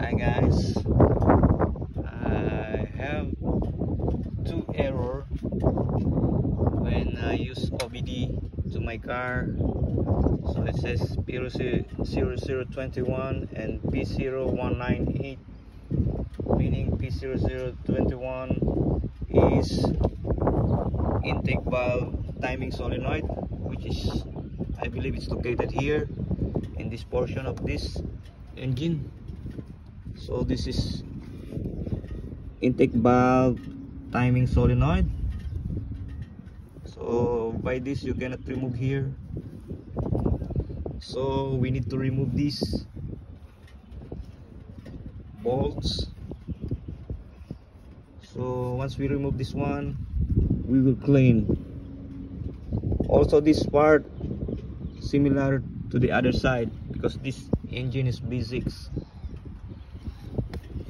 Hi guys, I have two error when I use OBD to my car. So it says P0021 and P0198, meaning P0021 is intake valve timing solenoid, which is, I believe it's located here in this portion of this engine. So this is intake valve timing solenoid. So by this you cannot remove here, so we need to remove these bolts. So once we remove this one, we will clean also this part, similar to the other side, because this engine is B6.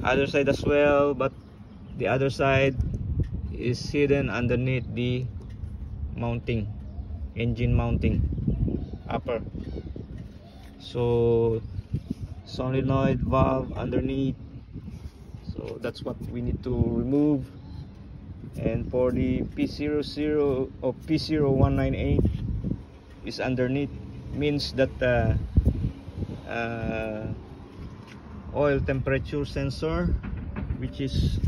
Other side as well, but the other side is hidden underneath the mounting, engine mounting upper. So solenoid valve underneath, so that's what we need to remove. And for the P00 or P0198 is underneath, means that oil temperature sensor, which is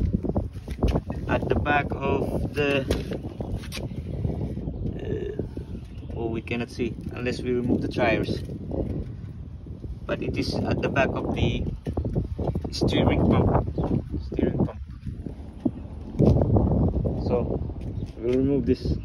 at the back of the oh, we cannot see unless we remove the tires, but it is at the back of the steering pump. So we'll remove this.